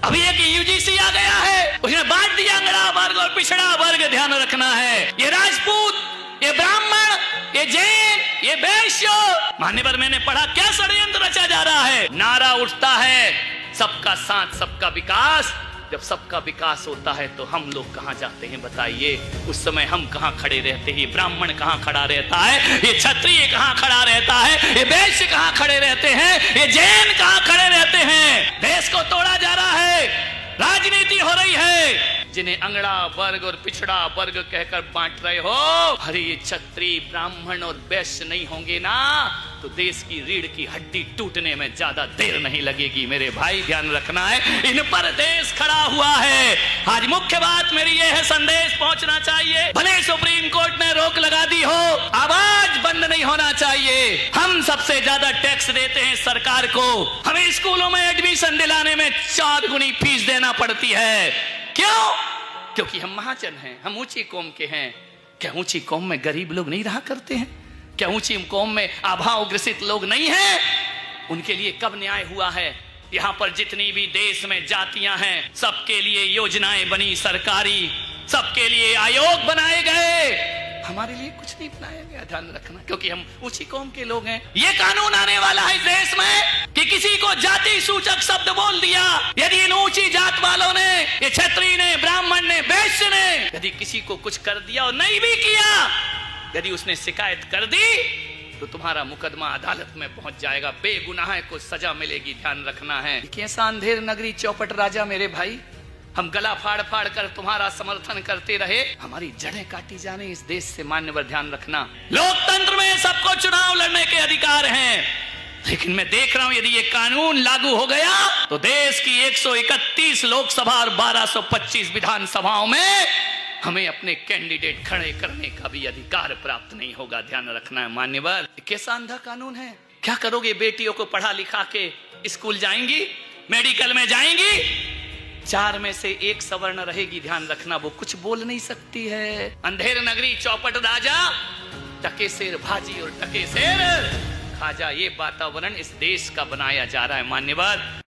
अभी एक यूजीसी आ गया है, उसने बांट दिया अंगड़ा वर्ग और पिछड़ा वर्ग। ध्यान रखना है, ये राजपूत, ये ब्राह्मण, ये जैन, ये वैश्य, मान्यवर मैंने पढ़ा क्या षड्यंत्र रचा जा रहा है। नारा उठता है सबका साथ सबका विकास। जब सबका विकास होता है तो हम लोग कहां जाते हैं बताइए? उस समय हम कहां खड़े रहते हैं? ब्राह्मण कहां खड़ा रहता है? ये क्षत्रिय कहां खड़ा रहता है? ये वैश्य कहां खड़े रहते हैं? ये जैन कहां खड़े रहते हैं? देश को तोड़ा जा रहा है, राजनीति हो रही है। जिन्हें अंगड़ा वर्ग और पिछड़ा वर्ग कहकर बांट रहे हो, अरे ये क्षत्रिय ब्राह्मण और वैश्य नहीं होंगे ना तो देश की रीढ़ की हड्डी टूटने में ज्यादा देर नहीं लगेगी मेरे भाई। ध्यान रखना है, इन पर देश खड़ा हुआ है। आज मुख्य बात मेरी ये है, संदेश पहुंचना चाहिए। भले सुप्रीम कोर्ट ने रोक लगा दी हो, आवाज बंद नहीं होना चाहिए। हम सबसे ज्यादा टैक्स देते हैं सरकार को, हमें स्कूलों में एडमिशन दिलाने में 4 गुनी फीस देना पड़ती है। क्यों? क्योंकि हम महाजन हैं, हम ऊंची कौम के हैं। क्या ऊंची कौम में गरीब लोग नहीं रहा करते हैं? क्या ऊंची कौम में अभाव ग्रसित लोग नहीं हैं? उनके लिए कब न्याय हुआ है? यहाँ पर जितनी भी देश में जातियां हैं, सबके लिए योजनाएं बनी सरकारी, सबके लिए आयोग बनाए गए, हमारे लिए कुछ नहीं बनाया गया। ध्यान रखना, क्योंकि हम ऊंची कौम के लोग हैं। ये कानून आने वाला है देश में कि किसी को जाति सूचक शब्द बोल दिया, यदि इन ऊंची जात वालों ने, ये क्षत्रिय ने, ब्राह्मण ने, वैश्य ने यदि किसी को कुछ कर दिया और नहीं भी किया, यदि उसने शिकायत कर दी तो तुम्हारा मुकदमा अदालत में पहुंच जाएगा, बेगुनाह को सजा मिलेगी। ध्यान रखना है। कैसा अंधेर नगरी चौपट राजा मेरे भाई, हम गला फाड़ फाड़ कर तुम्हारा समर्थन करते रहे, हमारी जड़ें काटी जाने इस देश से। मान्यवर ध्यान रखना, लोकतंत्र में सबको चुनाव लड़ने के अधिकार हैं, लेकिन मैं देख रहा हूं यदि ये कानून लागू हो गया तो देश की 131 लोकसभा और 1225 विधानसभाओं में हमें अपने कैंडिडेट खड़े करने का भी अधिकार प्राप्त नहीं होगा। ध्यान रखना है मान्यवर, कैसा अंधा कानून है। क्या करोगे? बेटियों को पढ़ा लिखा के स्कूल जाएंगी, मेडिकल में जाएंगी, 4 में से 1 सवर्ण रहेगी। ध्यान रखना, वो कुछ बोल नहीं सकती है। अंधेर नगरी चौपट राजा, टके शेर भाजी और टके शेर खाजा, ये वातावरण इस देश का बनाया जा रहा है मान्यवर।